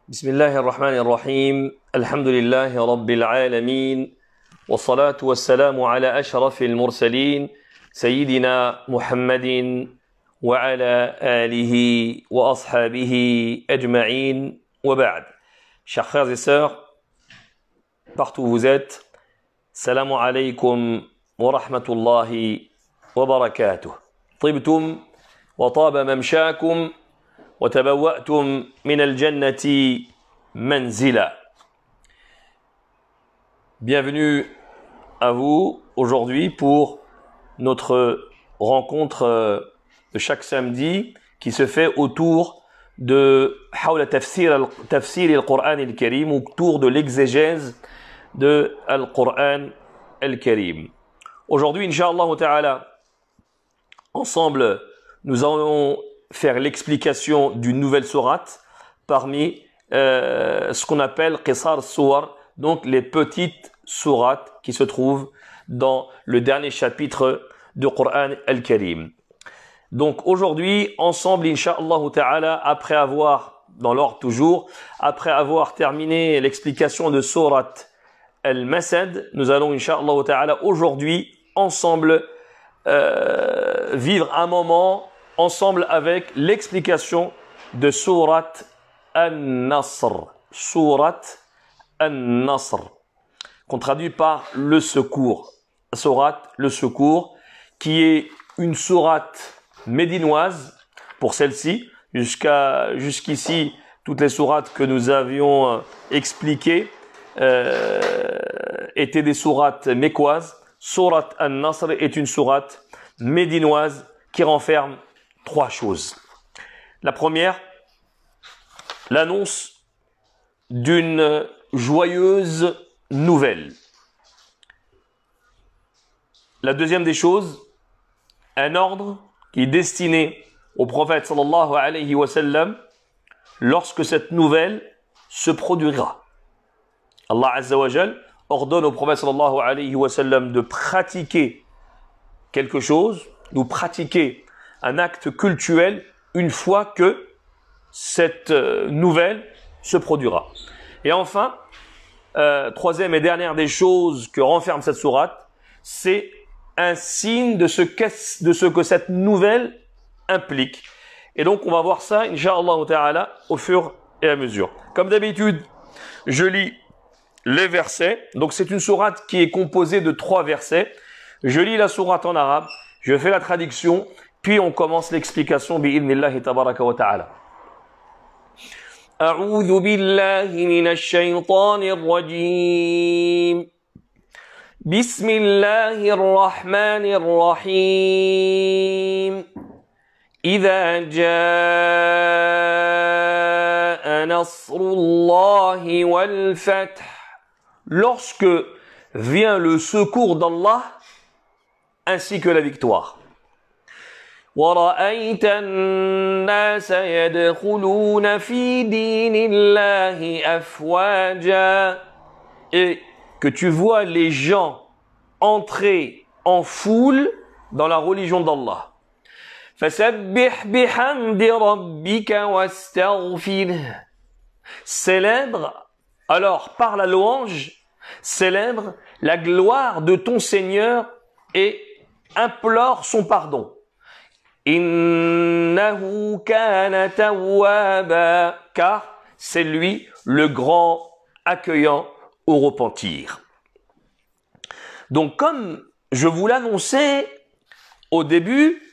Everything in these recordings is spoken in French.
بسم الله الرحمن الرحيم الحمد لله رب العالمين والصلاة والسلام على أشرف المرسلين سيدنا محمد وعلى آله وأصحابه أجمعين وبعد. Chers frères et sœurs, partout où vous êtes, salam alaykum wa rahmatullahi wa barakatuh. طبتم وطاب ممشاكم وتبوأتم من الجنة منزلا. Bienvenue à vous aujourd'hui pour notre rencontre de chaque samedi qui se fait autour de حول تفسير القرآن الكريم, autour de l'exégèse de Al-Qur'an al-Karim. Aujourd'hui, Inch'Allah Ta'ala, ensemble, nous allons faire l'explication d'une nouvelle sourate parmi ce qu'on appelle Qisar Suwar, donc les petites sourates qui se trouvent dans le dernier chapitre du Qur'an al-Karim. Donc aujourd'hui, ensemble, Inch'Allah Ta'ala, après avoir, dans l'ordre toujours, après avoir terminé l'explication de sourate al-Masad, nous allons Inch'Allah Ta'ala aujourd'hui, ensemble, vivre un moment ensemble avec l'explication de sourate An-Nasr. Sourate An-Nasr, qu'on traduit par le secours. Sourate, le secours, qui est une sourate médinoise pour celle-ci. Jusqu'ici, toutes les sourates que nous avions expliquées étaient des sourates mécoises. Sourate An-Nasr est une sourate médinoise qui renferme trois choses. La première, l'annonce d'une joyeuse nouvelle. La deuxième des choses, un ordre qui est destiné au prophète sallallahu alayhi wa sallam lorsque cette nouvelle se produira. Allah Azza wa Jal ordonne au prophète sallallahu alayhi wa sallam de pratiquer quelque chose, de pratiquer un acte cultuel une fois que cette nouvelle se produira. Et enfin, troisième et dernière des choses que renferme cette sourate, c'est un signe de ce que cette nouvelle implique. Et donc on va voir ça, Inch'Allah Ta'ala, au fur et à mesure. Comme d'habitude, je lis les versets. Donc c'est une sourate qui est composée de 3 versets. Je lis la sourate en arabe, je fais la traduction, puis on commence l'explication bi'idhnillahi tabaraka wa ta'ala. أعوذ بالله من الشيطان الرجيم بسم الله الرحمن الرحيم إذا جاء نصر الله والفتح, lorsque vient le secours d'Allah ainsi que la victoire. وَرَأَيْتَ النَّاسَ يَدْخُلُونَ فِي دِينِ اللَّهِ أَفْوَاجًا, et que tu vois les gens entrer en foule dans la religion d'Allah. فَسَبِّحْ بِحَمْدِ رَبِّكَ وَاسْتَغْفِرْهُ, célèbre, alors par la louange, célèbre la gloire de ton Seigneur et implore son pardon. Innahu kana tawwaba, car c'est lui le grand accueillant au repentir. Donc comme je vous l'annonçais au début,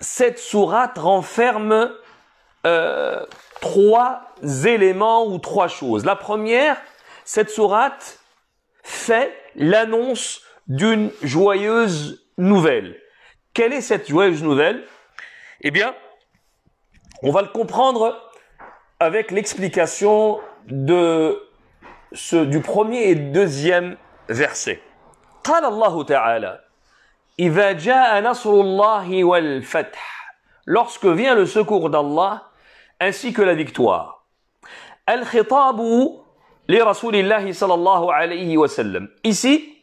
cette sourate renferme 3 éléments ou 3 choses. La première, cette sourate fait l'annonce d'une joyeuse nouvelle. Quelle est cette joyeuse nouvelle? Eh bien, on va le comprendre avec l'explication du premier et deuxième verset. قال الله تعالى إذا جاء نصر الله والفتح, lorsque vient le secours d'Allah ainsi que la victoire. الخطاب لرسول الله صلى الله عليه وسلم. Ici,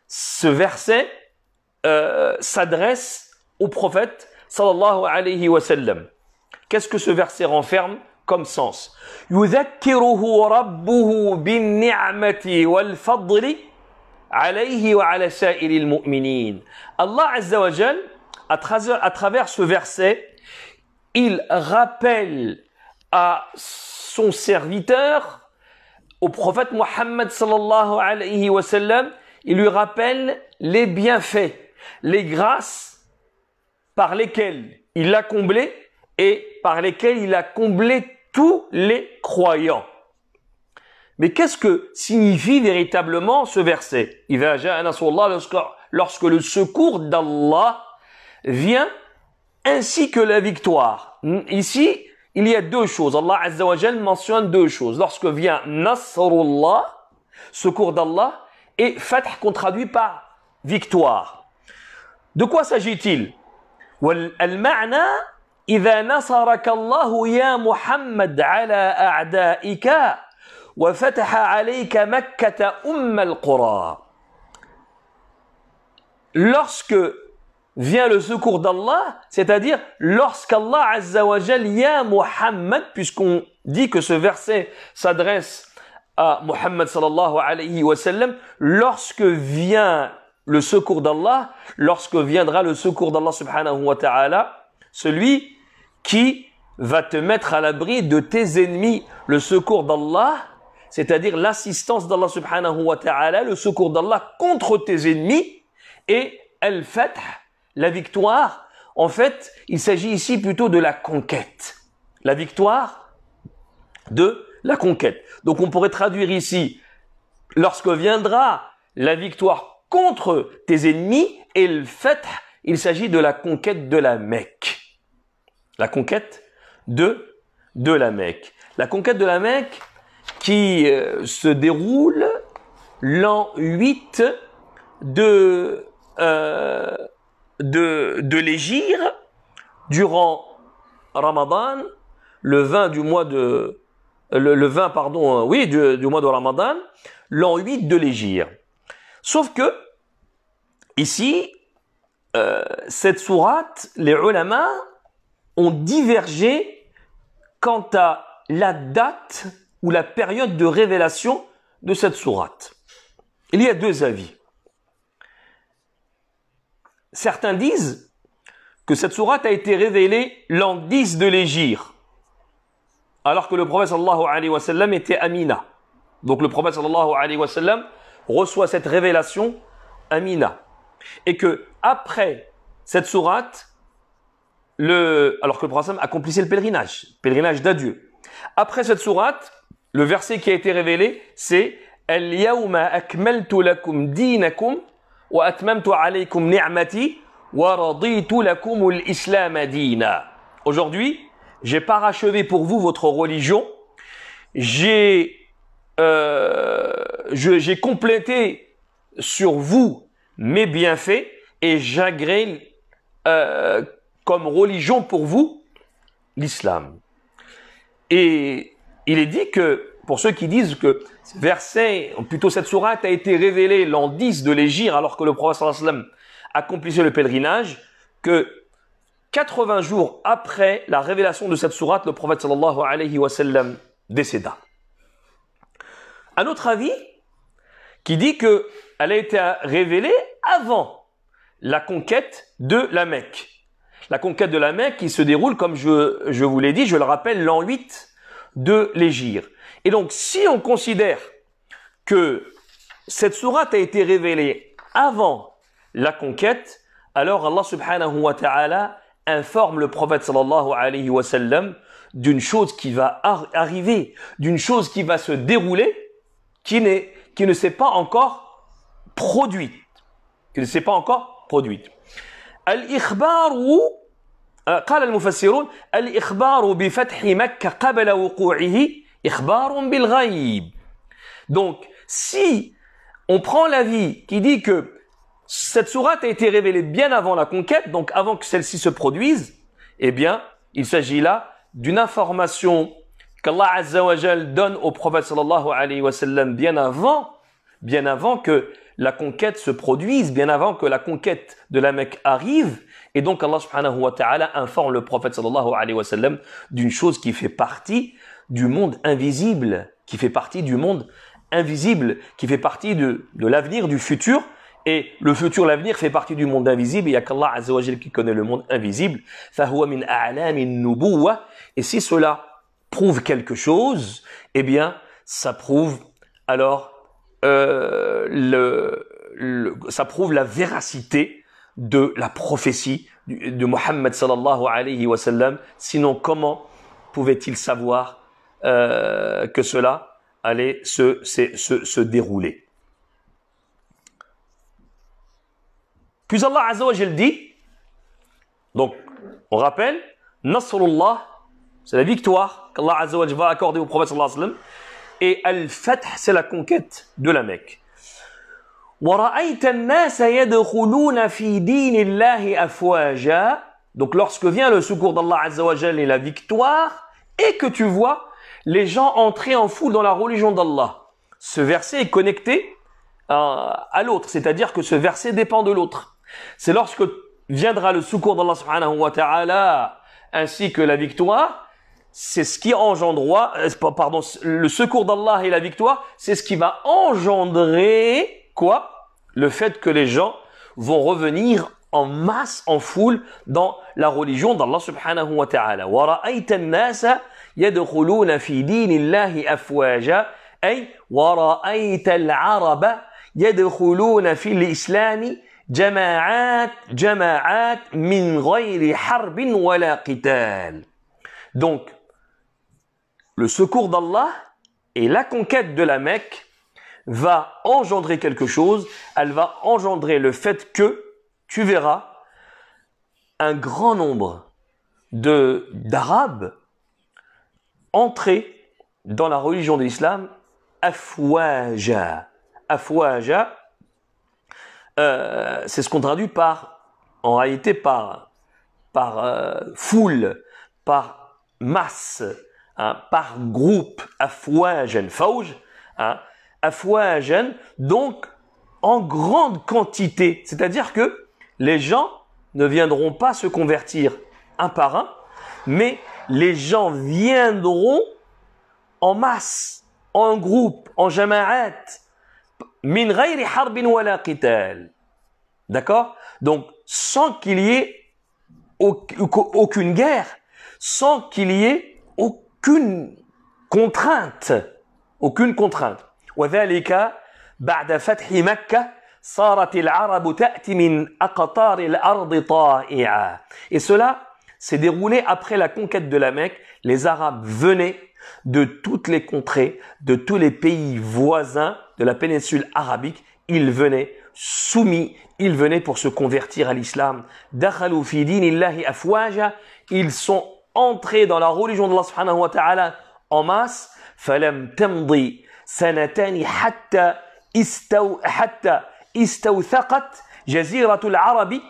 ce verset s'adresse au prophète sallallahu alayhi wa sallam. Qu'est-ce que ce verset renferme comme sens. يذكره ربه بالنعمة والفضل عليه وعلى سائر المؤمنين. Allah Azza wa Jal, à travers ce verset, il rappelle à son serviteur, au prophète Mohammed sallallahu alayhi wa sallam, il lui rappelle les bienfaits, les grâces par lesquelles il l'a comblé et par lesquelles il a comblé tous les croyants. Mais qu'est-ce que signifie véritablement ce verset? Lorsque le secours d'Allah vient ainsi que la victoire. Ici, il y a deux choses. Allah Azza wa Jal mentionne deux choses. Lorsque vient Nasrullah, secours d'Allah, et Fath qu'on traduit par victoire. De quoi s'agit-il? Al-ma'na إذا نصرك الله يا محمد على أعدائك وفتح عليك مكة القرى. Lorsque vient le secours d'Allah, c'est-à-dire lorsqu'Allah Azza wa Jal ya Muhammad, puisqu'on dit que ce verset s'adresse à Muhammad sallallahu alayhi wa sallam, lorsque vient le secours d'Allah, lorsque viendra le secours d'Allah subhanahu wa ta'ala, celui qui va te mettre à l'abri de tes ennemis, le secours d'Allah, c'est-à-dire l'assistance d'Allah subhanahu wa ta'ala, le secours d'Allah contre tes ennemis, et al-fath, la victoire. En fait, il s'agit ici plutôt de la conquête. La victoire de la conquête. Donc on pourrait traduire ici, lorsque viendra la victoire contre tes ennemis, et le fath, il s'agit de la conquête de la Mecque. La conquête de la Mecque. La conquête de la Mecque qui se déroule l'an 8 de l'Hégire, durant Ramadan, le 20 du mois de Ramadan, l'an 8 de l'Hégire. Sauf que ici, cette sourate, les ulama ont divergé quant à la date ou la période de révélation de cette sourate. Il y a deux avis. Certains disent que cette sourate a été révélée l'an 10 de l'Hégire, alors que le prophète sallallahu alayhi wa sallam était à Mina. Donc le prophète sallallahu alayhi wa sallam reçoit cette révélation à Mina. Et que après cette sourate, alors que le prophète accomplissait le pèlerinage d'adieu. Après cette sourate, le verset qui a été révélé, c'est Al-yawma akmaltu lakum dinakum wa atmamtu alaykum ni'mati wa raditu lakum al-islam dina. Aujourd'hui, j'ai parachevé pour vous votre religion. J'ai complété sur vous mes bienfaits et j'agrée comme religion pour vous l'islam. Et il est dit que, pour ceux qui disent que ce verset, ou plutôt cette sourate a été révélée l'an 10 de l'Hégire, alors que le prophète sallallahu alayhi wa sallam accomplissait le pèlerinage, que 80 jours après la révélation de cette sourate, le prophète sallallahu alayhi wa sallam décéda. Un autre avis qui dit que elle a été révélée avant la conquête de la Mecque. La conquête de la Mecque qui se déroule, comme je vous l'ai dit, je le rappelle, l'an 8 de l'Hégire. Et donc, si on considère que cette sourate a été révélée avant la conquête, alors Allah subhanahu wa ta'ala informe le prophète sallallahu alayhi wa sallam d'une chose qui va arriver, d'une chose qui va se dérouler, qui ne s'est pas encore produite. الإخبار قال المفسرون الإخبار بفتح مكة قبل وقوعه إخبار بالغيب. Donc, si on prend l'avis qui dit que cette sourate a été révélée bien avant la conquête, donc avant que celle-ci se produise, eh bien, il s'agit là d'une information qu'Allah Azza wa Jal donne au prophète sallallahu alayhi wa sallam bien avant que la conquête se produise, bien avant que la conquête de la Mecque arrive, Et donc Allah subhanahu wa ta'ala informe le prophète sallallahu alayhi wa sallam d'une chose qui fait partie du monde invisible, qui fait partie du monde invisible, qui fait partie de l'avenir, du futur. Et le futur, l'avenir fait partie du monde invisible. Il n'y a qu'Allah azza wa jalla qui connaît le monde invisible. فَهُوَ مِنْ أَعْلَامِ النُّبُوَّةِ. Et si cela prouve quelque chose, eh bien, ça prouve alors ça prouve la véracité de la prophétie de Muhammad sallallahu alayhi wa sallam. Sinon, comment pouvait-il savoir que cela allait se dérouler? Puis Allah azza wa jalla dit, donc on rappelle, Nasrullah, c'est la victoire qu'Allah azza wa jalla va accorder au prophète sallallahu alayhi wa sallam, et Al-Fath, c'est la conquête de la Mecque. وَرَأَيْتَ النَّاسَ يَدْخُلُونَ فِي دِينِ اللَّهِ أَفْوَاجًا. Donc lorsque vient le secours d'Allah azza wa jalla et la victoire, et que tu vois les gens entrer en foule dans la religion d'Allah. Ce verset est connecté à l'autre, c'est-à-dire que ce verset dépend de l'autre. C'est lorsque viendra le secours d'Allah subhanahu wa ta'ala ainsi que la victoire, c'est ce qui engendrera, pardon, le secours d'Allah et la victoire, c'est ce qui va engendrer quoi? Le fait que les gens vont revenir en masse, en foule, dans la religion d'Allah subhanahu wa ta'ala. وَرَأَيْتَ النَّاسَ يَدْخُلُونَ فِي دِينِ اللَّهِ أَفْوَاجًا أي وَرَأَيْتَ الْعَرَبَ يَدْخُلُونَ فِي الْإِسْلَامِ جماعات من غير حرب ولا قتال. Donc, le secours d'Allah et la conquête de la Mecque va engendrer quelque chose. Elle va engendrer le fait que tu verras un grand nombre d'Arabes entrer dans la religion de l'islam afwaja. Afwaja, c'est ce qu'on traduit en réalité par foule, par masse, hein, par groupe, afwajan, fawj, hein, afwajan, donc en grande quantité. C'est-à-dire que les gens ne viendront pas se convertir un par un, mais les gens viendront en masse, en groupe, en jama'at, min ghayri harbin wala qital. D'accord? Donc, sans qu'il y ait aucune guerre, sans qu'il y ait aucune contrainte. Aucune contrainte. وذلك بعد فتح مكة صارت العرب تأتي من أقطار الأرض طائعة. Et cela s'est déroulé après la conquête de la Mecque. Les Arabes venaient de toutes les contrées, de tous les pays voisins de la péninsule arabique. Ils venaient soumis, ils venaient pour se convertir à l'islam. دخلوا في دين الله أفواجا. Ils sont entrés dans la religion d'Allah subhanahu wa ta'ala en masse. فلم تمضي سنتان حتى استوثقت جزيرة العرب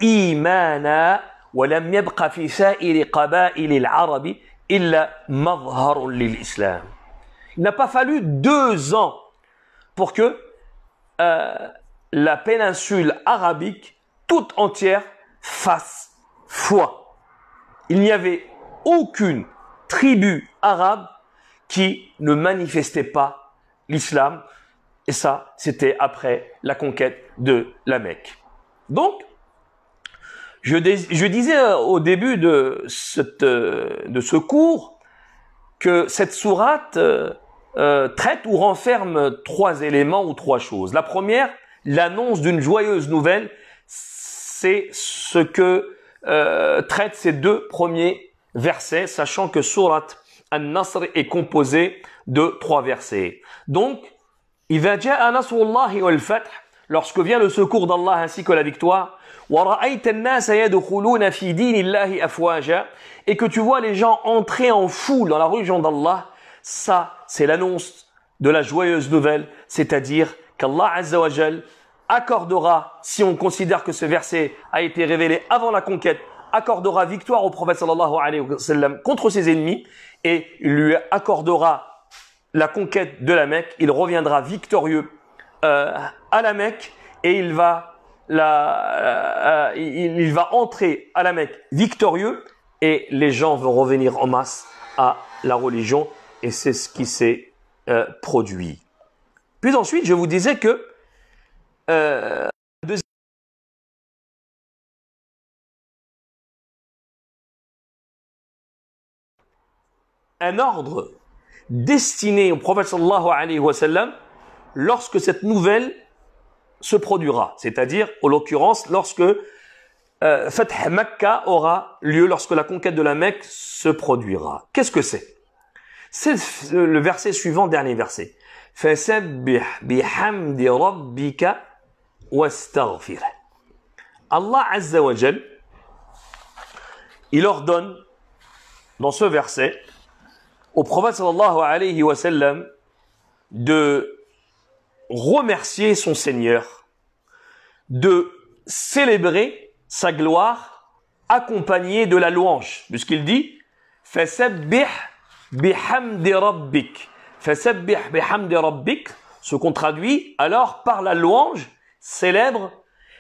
إيمانا ولم يبق في سائر قبائل العرب إلا مظهر للإسلام. Il n'a pas fallu 2 ans pour que la péninsule arabique toute entière fasse foi. Il n'y avait aucune tribu arabe qui ne manifestait pas l'islam. Et ça, c'était après la conquête de la Mecque. Donc, je disais au début de ce cours que cette sourate traite ou renferme 3 éléments ou 3 choses. La première, l'annonce d'une joyeuse nouvelle, c'est ce que traitent ces 2 premiers versets, sachant que sourate An-Nasr est composée de 3 versets. Donc, إِذَا جَاءَ نَصْرُ اللَّهِ وَالْفَتْحُ, lorsque vient le secours d'Allah ainsi que la victoire, وَرَأَيْتَ النَّاسَ يَدْخُلُونَ فِي دِينِ اللَّهِ أَفْوَاجًا, et que tu vois les gens entrer en foule dans la religion d'Allah, ça, c'est l'annonce de la joyeuse nouvelle, c'est-à-dire qu'Allah Azza wa Jal accordera, si on considère que ce verset a été révélé avant la conquête, accordera victoire au prophète sallallahu alayhi wa sallam contre ses ennemis, et il lui accordera la conquête de la Mecque. Il reviendra victorieux à la Mecque, et il va il va entrer à la Mecque victorieux et les gens vont revenir en masse à la religion et c'est ce qui s'est produit. Puis ensuite, je vous disais que un ordre destiné au prophète sallallahu alayhi wa sallam lorsque cette nouvelle se produira, c'est-à-dire, en l'occurrence, lorsque Fath Makkah aura lieu, lorsque la conquête de la Mecque se produira. Qu'est-ce que c'est? C'est le verset suivant, dernier verset. فَسَبِّحْ بِحَمْدِ رَبِّكَ وَاسْتَغْفِرْ. Allah Azza wa Jal, il ordonne dans ce verset au prophète sallallahu alayhi wa sallam de remercier son Seigneur, de célébrer sa gloire accompagnée de la louange, puisqu'il dit فَسَبِّحْ بِحَمْدِ رَبِّكَ. فَسَبِّحْ بِحَمْدِ رَبِّكَ, ce qu'on traduit alors par la louange, célèbre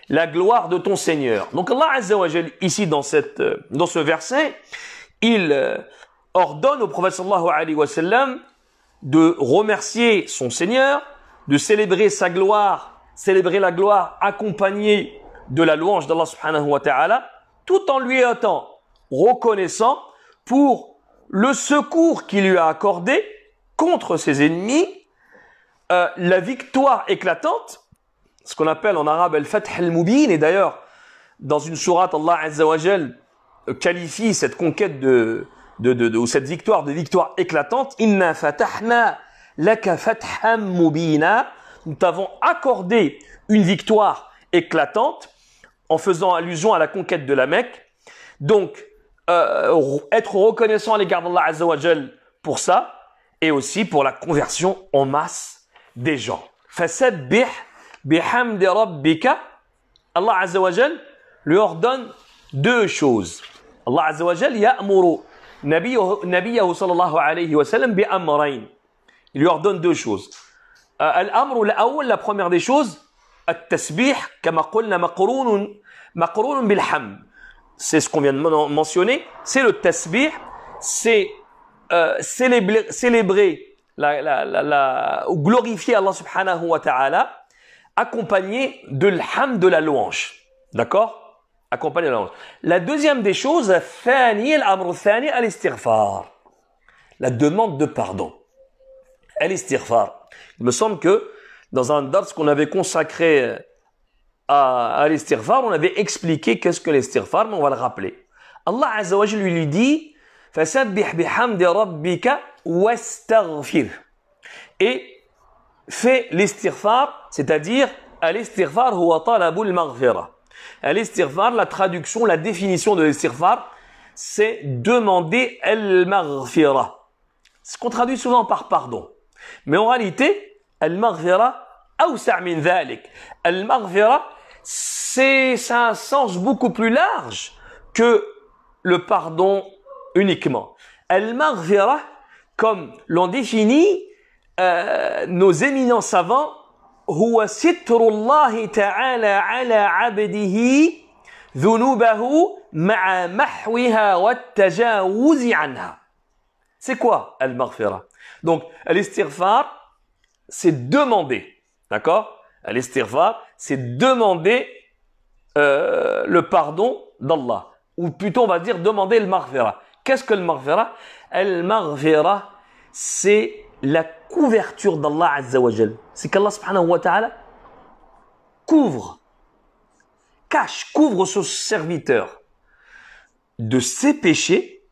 la gloire de ton Seigneur. Donc Allah Azza wa Jal, ici dans ce verset, il ordonne au prophète sallallahu alayhi wa sallam de remercier son Seigneur, de célébrer sa gloire, célébrer la gloire accompagnée de la louange d'Allah subhanahu wa ta'ala, tout en lui étant reconnaissant pour le secours qu'il lui a accordé contre ses ennemis, la victoire éclatante, ce qu'on appelle en arabe al-fath al-mubin, et d'ailleurs, dans une sourate, Allah Azza wa Jal qualifie cette conquête ou cette victoire de victoire éclatante. Inna fatahna laka fathan mubina. Nous t'avons accordé une victoire éclatante en faisant allusion à la conquête de la Mecque. Donc, être reconnaissant à l'égard d'Allah Azza wa Jal pour ça et aussi pour la conversion en masse des gens. Fasabbih bihamdi rabbika. Allah Azza wa Jal lui ordonne deux choses. Allah Azza wa Jal ya'muru nabiyahu sallallahu alayhi wa sallam bi amrayn. Il lui ordonne deux choses. Al-amru al-awwal, la première des choses, at-tasbih kama qulna maqrunun bil hamd. C'est ce qu'on vient de mentionner, c'est le tasbih, c'est célébrer ou glorifier Allah subhanahu wa ta'ala accompagné de l'hamd, de la louange. D'accord? Accompagné de la louange. La deuxième des choses, al-amru thani al-istighfar. La demande de pardon. Al-istighfar. Il me semble que dans un dars qu'on avait consacré à l'istighfar, on avait expliqué qu'est-ce que l'istighfar, mais on va le rappeler. Allah Azza wa Jalla lui dit فَسَبِّحْ بِحَمْدِ رَبِّكَ وَاسْتَغْفِرْ. Et fait l'istighfar, c'est-à-dire al-istighfar huwa talabul maghfira. Al-istighfar, la traduction, la définition de l'istighfar, c'est demander al-maghfira. Ce qu'on traduit souvent par pardon. Mais en réalité, al-maghfira awsa' min dhalik. Al-maghfira, c'est un sens beaucoup plus large que le pardon uniquement. Al-maghfira, comme l'ont défini nos éminents savants, huwa sitrullahi ta'ala ala 'abdihi dhunubahu ma'a mahwiha wa tajawuzi anha. C'est quoi al-maghfira? Donc, al-istighfar, c'est demander. D'accord? Al-istighfar, c'est demander le pardon d'Allah. Ou plutôt, on va dire demander le maghfira. Qu'est-ce que le maghfira? Le maghfira, c'est la couverture d'Allah Azza wa Jal. C'est qu'Allah subhanahu wa ta'ala couvre son serviteur de ses péchés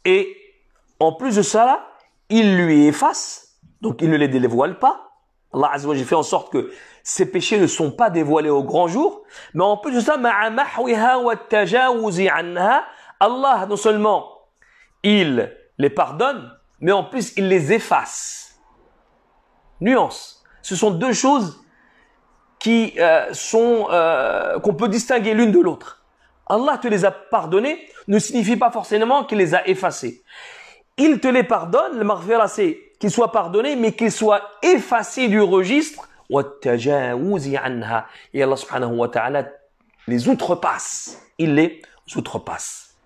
et en plus de ça, il lui efface, donc il ne les dévoile pas. Allah Azza wa Jalla fait en sorte que ces péchés ne sont pas dévoilés au grand jour, mais en plus de ça, Allah non seulement il les pardonne, mais en plus il les efface. Nuance. Ce sont deux choses qui qu'on peut distinguer l'une de l'autre. Allah te les a pardonnés ne signifie pas forcément qu'il les a effacés. Il te les pardonne, le maghfira, c'est qu'il soit pardonné, mais qu'il soit effacé du registre وَالتَّجَاوُزِ عَنْهَا. Et Allah subhanahu wa ta'ala les outrepasse. Il les outrepasse.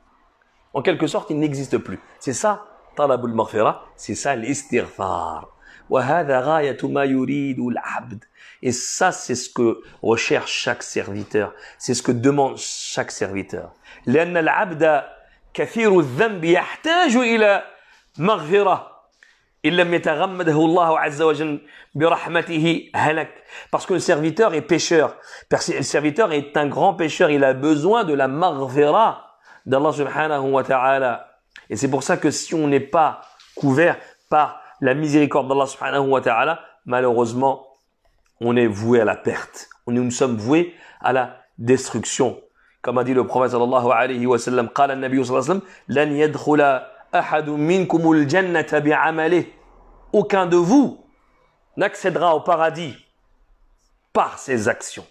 En quelque sorte, il n'existe plus. C'est ça, talabul maghfira, c'est ça l'istighfar. وَهَذَا غَايَةُ مَا يُرِيدُ الْعَبْدِ. Et ça, c'est ce que recherche chaque serviteur. C'est ce que demande chaque serviteur. لأن العبد كثير الذنب يحتاج إلى مغفرة. إن لم يتغمده الله عز وجل برحمته هلك. Parce que le serviteur est pécheur. Le serviteur est un grand pécheur. Il a besoin de la maghfira d'Allah subhanahu wa ta'ala. Et c'est pour ça que si on n'est pas couvert par la miséricorde d'Allah subhanahu wa ta'ala, malheureusement, on est voué à la perte. Nous sommes voués à la destruction. Comme a dit le prophète sallallahu alayhi wa sallam, قال النبي صلى الله عليه وسلم لن يدخل أحد منكم الجنة بعمله. Aucun de vous n'accédera au paradis par ses actions.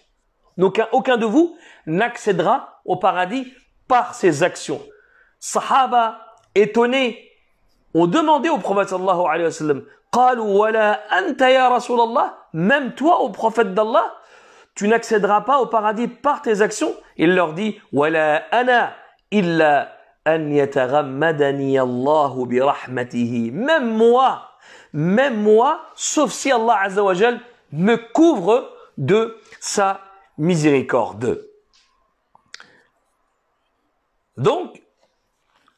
Aucun de vous n'accédera au paradis par ses actions. Sahaba, étonnés, ont demandé au prophète sallallahu alayhi wa sallam, قالوا ولا أنت يا رسول الله. Même toi, au prophète d'Allah, tu n'accéderas pas au paradis par tes actions. Il leur dit ولا أنا إلا أن يتغمدني الله برحمته. Même moi, sauf si Allah Azza wa Jal me couvre de sa miséricorde. Donc,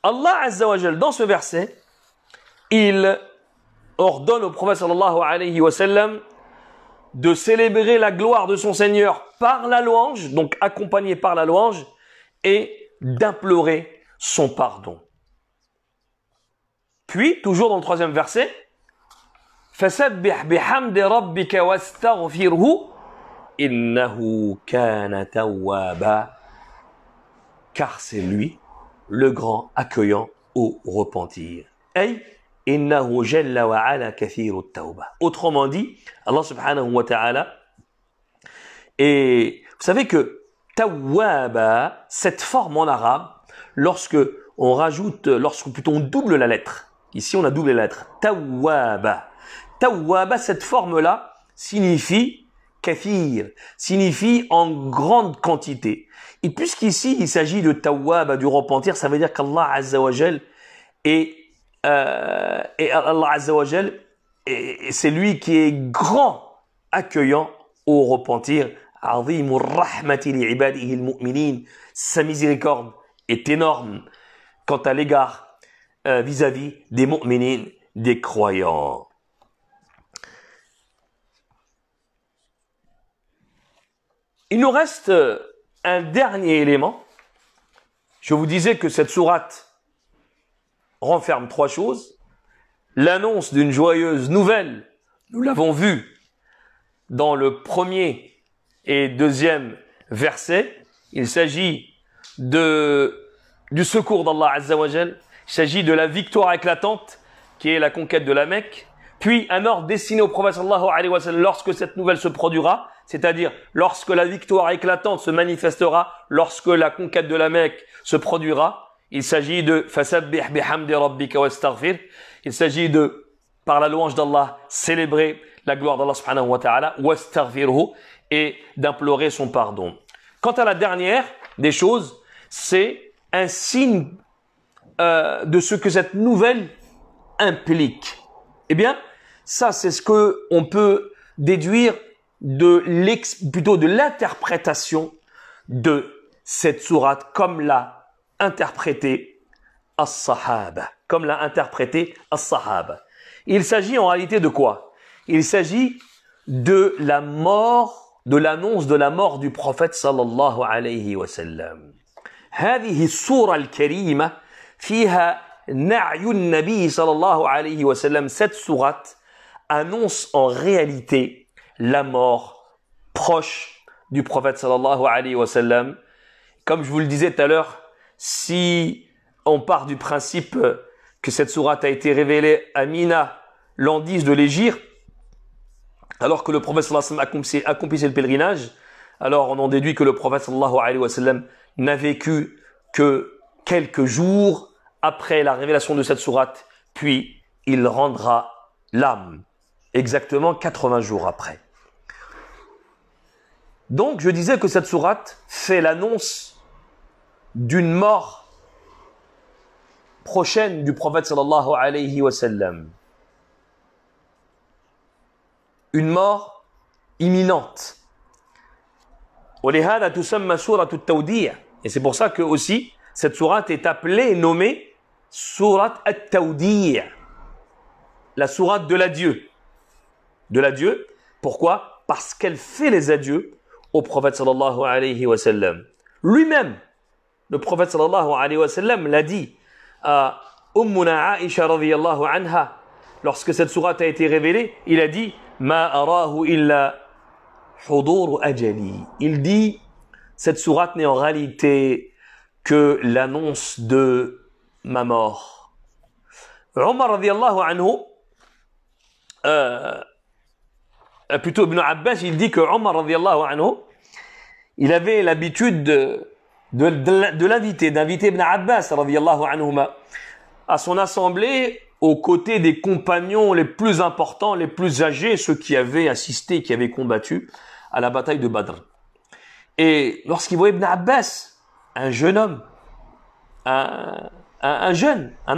Allah Azza wa Jal, dans ce verset, il ordonne au prophète sallallahu alayhi wa sallam de célébrer la gloire de son Seigneur par la louange, donc accompagné par la louange, et d'implorer son pardon. Puis, toujours dans le troisième verset, فَسَبِّحْ بِحَمْدِ رَبِّكَ وَاسْتَغْفِرْهُ إِنَّهُ كَانَ تَوَّابًا. Car c'est lui, le grand accueillant au repentir. Ay, innahu jalla wa ala kathiru at-tawba. Autrement dit, Allah subhanahu wa ta'ala, et vous savez que tawwaba, cette forme en arabe, lorsque on double la lettre, ici on a doublé la lettre, tawwaba, cette forme-là signifie kathir, signifie en grande quantité. Et puisqu'ici il s'agit de tawwaba, du repentir, ça veut dire qu'Allah Azza wa Jal et Allah Azza wa Jal, c'est lui qui est grand accueillant au repentir. Azimur rahmati li ibadihi al-mu'minin. Sa miséricorde est énorme quant à l'égard vis-à-vis des mu'minin, des croyants. Il nous reste un dernier élément. Je vous disais que cette sourate renferme trois choses. L'annonce d'une joyeuse nouvelle, nous l'avons vu dans le premier et deuxième verset. Il s'agit du secours d'Allah Azza wa Jal. Il s'agit de la victoire éclatante qui est la conquête de la Mecque. Puis un ordre destiné au prophète sallallahu alayhi wa sallam lorsque cette nouvelle se produira, c'est-à-dire lorsque la victoire éclatante se manifestera, lorsque la conquête de la Mecque se produira. Il s'agit de fasabbih bihamdi rabbika wastaghfir. Il s'agit de, par la louange d'Allah, célébrer la gloire d'Allah subhanahu wa ta'ala, wastaghfirhu, et d'implorer son pardon. Quant à la dernière des choses, c'est un signe de ce que cette nouvelle implique. Eh bien, ça c'est ce que on peut déduire plutôt de l'interprétation de cette sourate comme l'a interprété as-sahaba. Il s'agit en réalité de quoi? Il s'agit de la mort, de l'annonce de la mort du prophète sallallahu alayhi wa sallam. هذه السورة الكريمة فيها نعي النبي صلى الله عليه وسلم. Cette sourate annonce en réalité la mort proche du prophète sallallahu alayhi wa sallam. Comme je vous le disais tout à l'heure, si on part du principe que cette sourate a été révélée à Mina l'an 10 de l'Hégire, alors que le prophète sallallahu alayhi wa sallam accomplissait le pèlerinage, alors on en déduit que le prophète sallallahu alayhi wa sallam n'a vécu que quelques jours après la révélation de cette sourate, puis il rendra l'âme, exactement 80 jours après. Donc, je disais que cette sourate fait l'annonce d'une mort prochaine du prophète sallallahu alayhi wa sallam. Une mort imminente. وَلِهَذَا تُسَمَّى سُورَةُ التَّوْدِيعِ. Et c'est pour ça que aussi, cette sourate est appelée et nommée Sourate at-Tawdi', la sourate de l'adieu. De l'adieu. Pourquoi? Parce qu'elle fait les adieux au prophète sallallahu alayhi wa sallam. Lui-même, le prophète sallallahu alayhi wa sallam l'a dit à Ummuna Aisha radiyallahu anha, lorsque cette sourate a été révélée, il a dit Ma arahu illa hudur ajali. Il dit cette sourate n'est en réalité que l'annonce de ma mort. Omar radiyallahu anhu, plutôt Ibn Abbas, il dit que Omar radiyallahu anhu, il avait l'habitude de l'inviter, d'inviter Ibn Abbas radiyallahu anhuma à son assemblée aux côtés des compagnons les plus importants, les plus âgés, ceux qui avaient assisté, qui avaient combattu à la bataille de Badr. Et lorsqu'il voyait Ibn Abbas, un jeune homme, un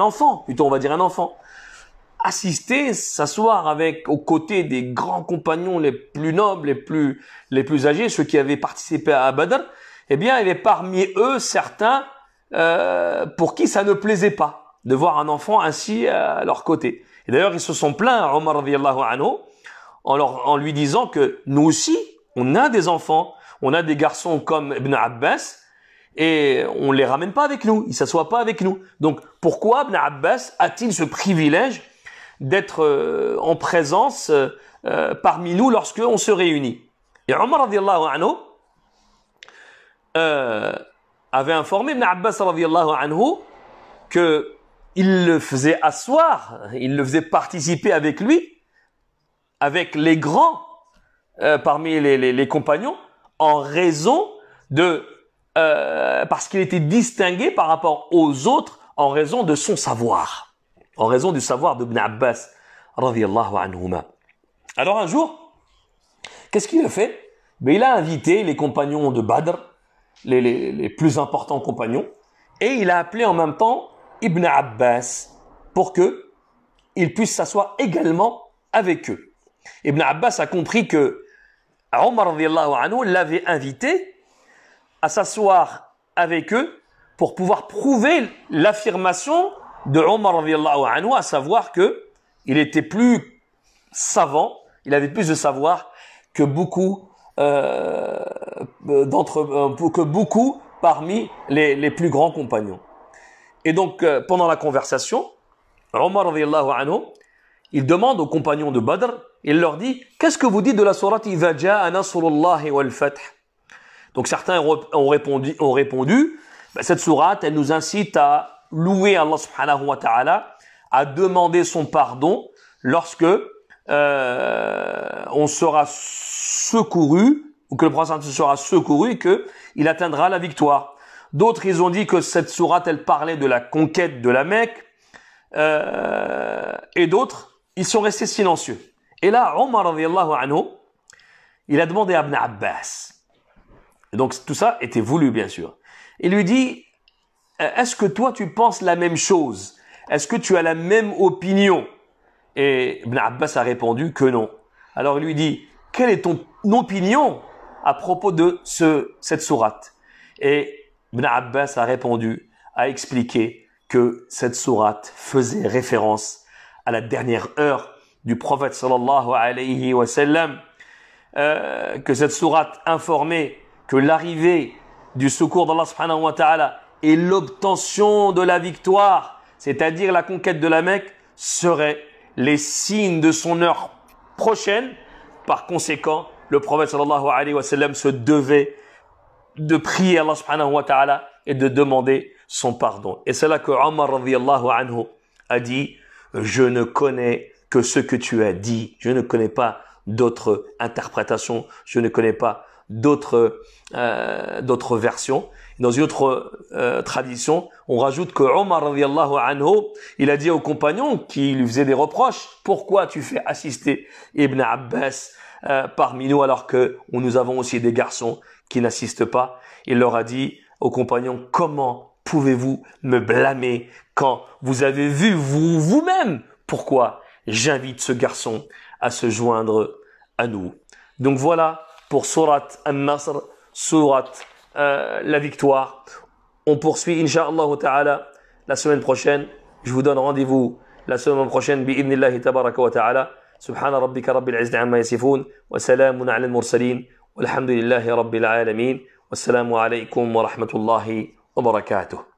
enfant, plutôt on va dire un enfant, assister, s'asseoir aux côtés des grands compagnons les plus nobles, les plus âgés, ceux qui avaient participé à Badr, eh bien, il y avait parmi eux certains pour qui ça ne plaisait pas de voir un enfant assis à leur côté. Et d'ailleurs, ils se sont plaints, Omar radiyallahu anhu, en lui disant que nous aussi, on a des enfants, on a des garçons comme Ibn Abbas, et on les ramène pas avec nous, ils s'assoient pas avec nous. Donc, pourquoi Ibn Abbas a-t-il ce privilège d'être en présence parmi nous lorsque on se réunit? Et Omar radiyallahu anhu avait informé Ibn Abbas radiyallahu anhu que il le faisait asseoir, il le faisait participer avec lui, avec les grands parmi les compagnons, en raison parce qu'il était distingué par rapport aux autres en raison de son savoir, en raison du savoir d'Ibn Abbas radiyallahu anhuma. Alors un jour, qu'est-ce qu'il a fait? Ben, il a invité les compagnons de Badr, les plus importants compagnons, et il a appelé en même temps Ibn Abbas pour que il puisse s'asseoir également avec eux. Ibn Abbas a compris que Omar radiyallahu anhu l'avait invité à s'asseoir avec eux pour pouvoir prouver l'affirmation de Omar radiyallahu anhu, à savoir que il était plus savant, il avait plus de savoir que beaucoup parmi les plus grands compagnons. Et donc, pendant la conversation, Omar radiyallahu anhu, il demande aux compagnons de Badr, il leur dit, qu'est-ce que vous dites de la sourate Idha jaa nasrullahi wal fath? Donc certains ont répondu, cette sourate, elle nous incite à louer Allah subhanahu wa ta'ala, à demander son pardon lorsque on sera secouru, ou que le prophète sera secouru et qu'il atteindra la victoire. D'autres, ils ont dit que cette sourate, elle parlait de la conquête de la Mecque, et d'autres, ils sont restés silencieux. Et là, Omar radiyallahu anhu, il a demandé à Ibn Abbas. Et donc tout ça était voulu, bien sûr. Il lui dit, est-ce que toi tu penses la même chose? Est-ce que tu as la même opinion? Et Ibn Abbas a répondu que non. Alors il lui dit, quelle est ton opinion à propos de cette sourate? Et Ibn Abbas a répondu, a expliqué que cette sourate faisait référence à la dernière heure du prophète sallallahu alayhi wa sallam, que cette sourate informait que l'arrivée du secours d'Allah subhanahu wa ta'ala et l'obtention de la victoire, c'est-à-dire la conquête de la Mecque, seraient les signes de son heure prochaine. Par conséquent, le prophète sallallahu alayhi wa sallam se devait de prier Allah subhanahu wa ta'ala et de demander son pardon. Et c'est là que Omar radiyallahu anhu a dit, je ne connais que ce que tu as dit, je ne connais pas d'autres interprétations, je ne connais pas d'autres versions. Dans une autre tradition, on rajoute que Omar radiyallahu anhu, il a dit aux compagnons qui lui faisaient des reproches, pourquoi tu fais assister Ibn Abbas parmi nous alors que nous avons aussi des garçons qui n'assistent pas. Il leur a dit aux compagnons, comment pouvez-vous me blâmer quand vous avez vu vous-même? Pourquoi j'invite ce garçon à se joindre à nous? Donc voilà pour Surat An-Nasr, Surat la victoire. On poursuit Inch'Allah Ta'ala la semaine prochaine. Je vous donne rendez-vous la semaine prochaine bi'idhnillahi tabaraka wa ta'ala. Subhana rabbika rabbil izzati amma yasifun wa salamun ala al-mursalin walhamdulillahi rabbil alamin. Wassalamu alaykum wa rahmatullahi wa barakatuh.